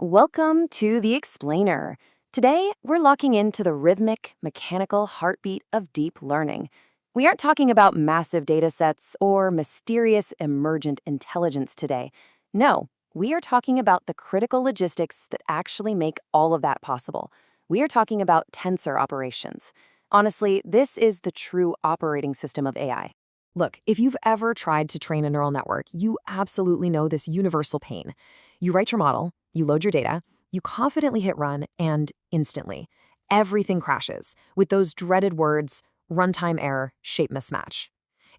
Welcome to The Explainer. Today, we're locking into the rhythmic, mechanical heartbeat of deep learning. We aren't talking about massive data sets or mysterious emergent intelligence today. No, we are talking about the critical logistics that actually make all of that possible. We are talking about tensor operations. Honestly, this is the true operating system of AI. Look, if you've ever tried to train a neural network, you absolutely know this universal pain. You write your model, you load your data, you confidently hit run, and instantly, everything crashes with those dreaded words, runtime error, shape mismatch.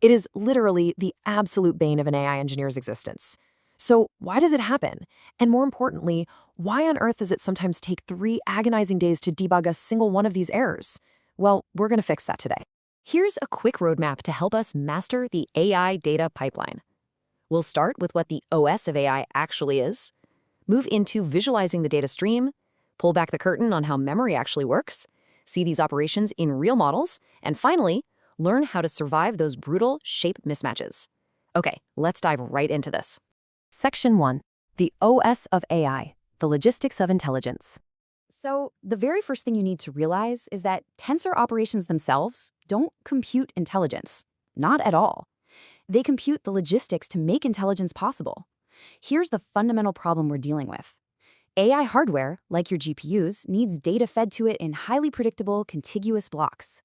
It is literally the absolute bane of an AI engineer's existence. So why does it happen? And more importantly, why on earth does it sometimes take 3 agonizing days to debug a single one of these errors? Well, we're going to fix that today. Here's a quick roadmap to help us master the AI data pipeline. We'll start with what the OS of AI actually is, move into visualizing the data stream, pull back the curtain on how memory actually works, see these operations in real models, and finally, learn how to survive those brutal shape mismatches. Okay, let's dive right into this. Section 1. The OS of AI, the logistics of intelligence. So, the very first thing you need to realize is that tensor operations themselves don't compute intelligence. Not at all. They compute the logistics to make intelligence possible. Here's the fundamental problem we're dealing with. AI hardware, like your GPUs, needs data fed to it in highly predictable, contiguous blocks.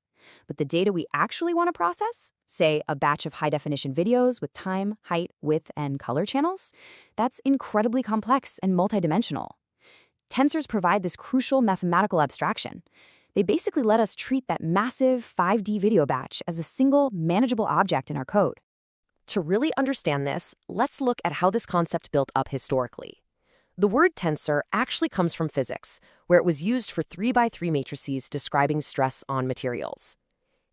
But the data we actually want to process, say a batch of high-definition videos with time, height, width, and color channels, that's incredibly complex and multidimensional. Tensors provide this crucial mathematical abstraction. They basically let us treat that massive 5D video batch as a single, manageable object in our code. To really understand this, let's look at how this concept built up historically. The word tensor actually comes from physics, where it was used for 3x3 matrices describing stress on materials.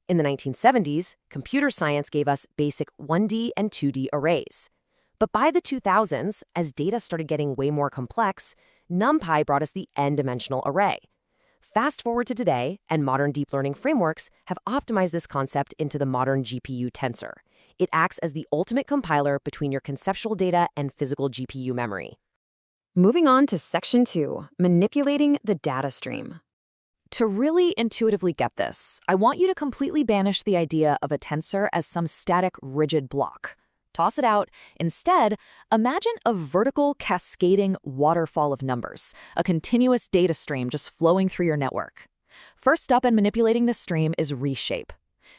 In the 1970s, computer science gave us basic 1D and 2D arrays. But by the 2000s, as data started getting way more complex, NumPy brought us the n-dimensional array. Fast forward to today, and modern deep learning frameworks have optimized this concept into the modern GPU tensor. It acts as the ultimate compiler between your conceptual data and physical GPU memory. Moving on to Section 2, manipulating the data stream. To really intuitively get this, I want you to completely banish the idea of a tensor as some static, rigid block. Toss it out. Instead, imagine a vertical, cascading waterfall of numbers, a continuous data stream just flowing through your network. First up in manipulating this stream is reshape.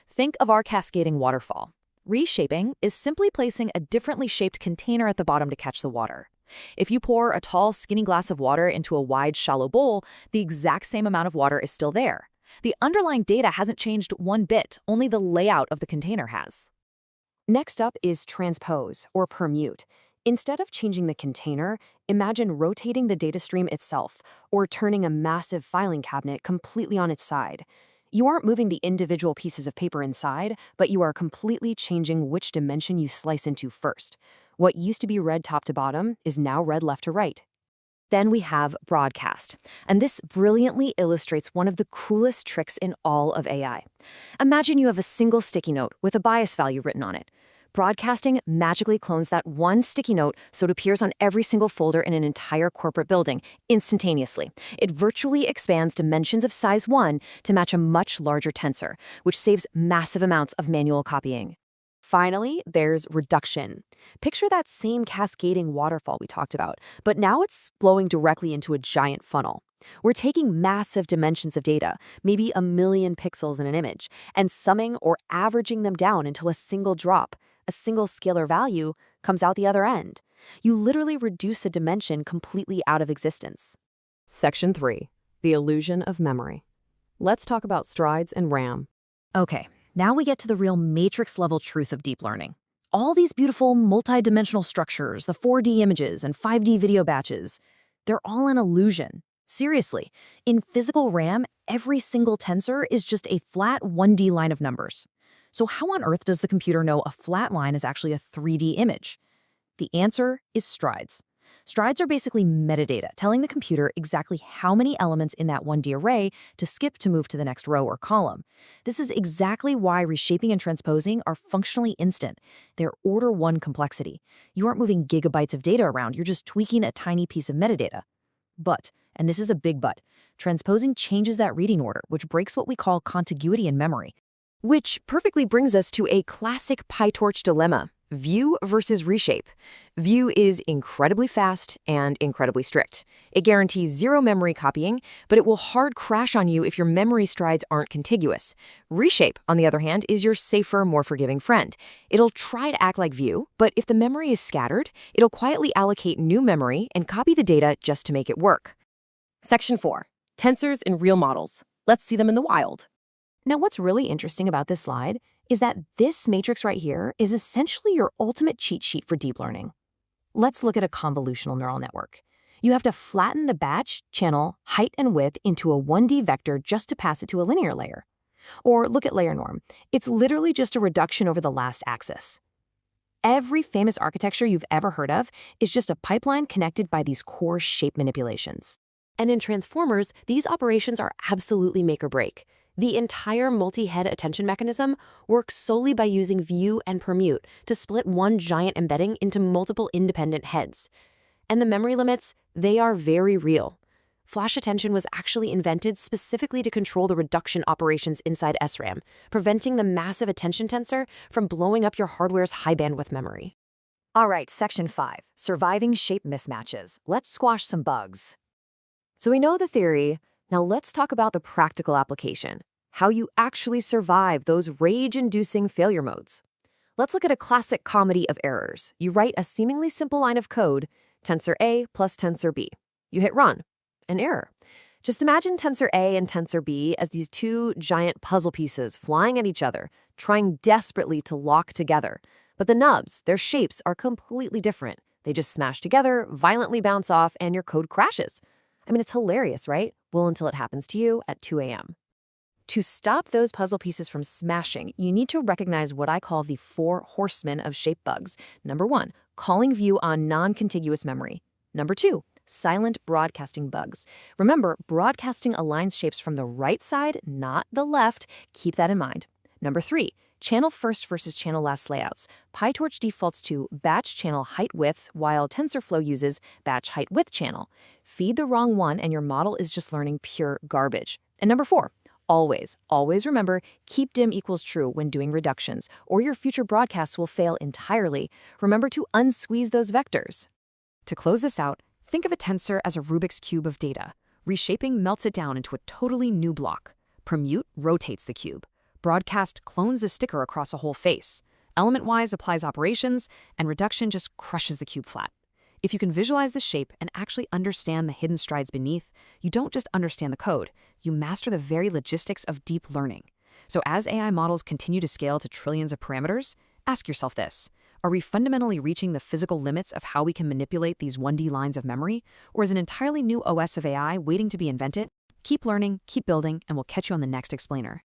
Think of our cascading waterfall. Reshaping is simply placing a differently shaped container at the bottom to catch the water. If you pour a tall, skinny glass of water into a wide, shallow bowl, the exact same amount of water is still there. The underlying data hasn't changed one bit, only the layout of the container has. Next up is transpose, or permute. Instead of changing the container, imagine rotating the data stream itself, or turning a massive filing cabinet completely on its side. You aren't moving the individual pieces of paper inside, but you are completely changing which dimension you slice into first. What used to be read top to bottom is now read left to right. Then we have broadcast, and this brilliantly illustrates one of the coolest tricks in all of AI. Imagine you have a single sticky note with a bias value written on it. Broadcasting magically clones that one sticky note so it appears on every single folder in an entire corporate building instantaneously. It virtually expands dimensions of size 1 to match a much larger tensor, which saves massive amounts of manual copying. Finally, there's reduction. Picture that same cascading waterfall we talked about, but now it's flowing directly into a giant funnel. We're taking massive dimensions of data, maybe 1,000,000 pixels in an image, and summing or averaging them down until a single drop, a single scalar value, comes out the other end. You literally reduce a dimension completely out of existence. Section 3. The illusion of memory. Let's talk about strides and RAM. Okay. Now we get to the real matrix-level truth of deep learning. All these beautiful multi-dimensional structures, the 4D images and 5D video batches, they're all an illusion. Seriously, in physical RAM, every single tensor is just a flat 1D line of numbers. So how on earth does the computer know a flat line is actually a 3D image? The answer is strides. Strides are basically metadata, telling the computer exactly how many elements in that 1D array to skip to move to the next row or column. This is exactly why reshaping and transposing are functionally instant. They're order 1 complexity. You aren't moving gigabytes of data around, you're just tweaking a tiny piece of metadata. But, and this is a big but, transposing changes that reading order, which breaks what we call contiguity in memory. Which perfectly brings us to a classic PyTorch dilemma: view versus reshape. View is incredibly fast and incredibly strict. It guarantees zero memory copying, but it will hard crash on you if your memory strides aren't contiguous. Reshape, on the other hand, is your safer, more forgiving friend. It'll try to act like view, but if the memory is scattered, it'll quietly allocate new memory and copy the data just to make it work. Section 4. Tensors in real models. Let's see them in the wild. Now, what's really interesting about this slide is that this matrix right here is essentially your ultimate cheat sheet for deep learning. Let's look at a convolutional neural network. You have to flatten the batch, channel, height, and width into a 1D vector just to pass it to a linear layer. Or look at layer norm. It's literally just a reduction over the last axis. Every famous architecture you've ever heard of is just a pipeline connected by these core shape manipulations. And in transformers, these operations are absolutely make or break. The entire multi-head attention mechanism works solely by using view and permute to split one giant embedding into multiple independent heads. And the memory limits, they are very real. Flash attention was actually invented specifically to control the reduction operations inside SRAM, preventing the massive attention tensor from blowing up your hardware's high bandwidth memory. All right, Section 5, surviving shape mismatches. Let's squash some bugs. So we know the theory. Now let's talk about the practical application, how you actually survive those rage-inducing failure modes. Let's look at a classic comedy of errors. You write a seemingly simple line of code, tensor A plus tensor B. You hit run. An error. Just imagine tensor A and tensor B as these two giant puzzle pieces flying at each other, trying desperately to lock together. But the nubs, their shapes, are completely different. They just smash together, violently bounce off, and your code crashes. I mean, it's hilarious, right? Well, until it happens to you at 2 a.m. To stop those puzzle pieces from smashing, you need to recognize what I call the 4 horsemen of shape bugs. Number 1, calling view on non-contiguous memory. Number 2, silent broadcasting bugs. Remember, broadcasting aligns shapes from the right side, not the left. Keep that in mind. Number 3, channel first versus channel last layouts. PyTorch defaults to batch channel height width, while TensorFlow uses batch height width channel. Feed the wrong one and your model is just learning pure garbage. And number 4, always remember, keep dim equals true when doing reductions, or your future broadcasts will fail entirely. Remember to unsqueeze those vectors. To close this out, think of a tensor as a Rubik's cube of data. Reshaping melts it down into a totally new block. Permute rotates the cube. Broadcast clones the sticker across a whole face. Element-wise applies operations, and reduction just crushes the cube flat. If you can visualize the shape and actually understand the hidden strides beneath, you don't just understand the code, you master the very logistics of deep learning. So as AI models continue to scale to trillions of parameters, ask yourself this: are we fundamentally reaching the physical limits of how we can manipulate these 1D lines of memory, or is an entirely new OS of AI waiting to be invented? Keep learning, keep building, and we'll catch you on the next explainer.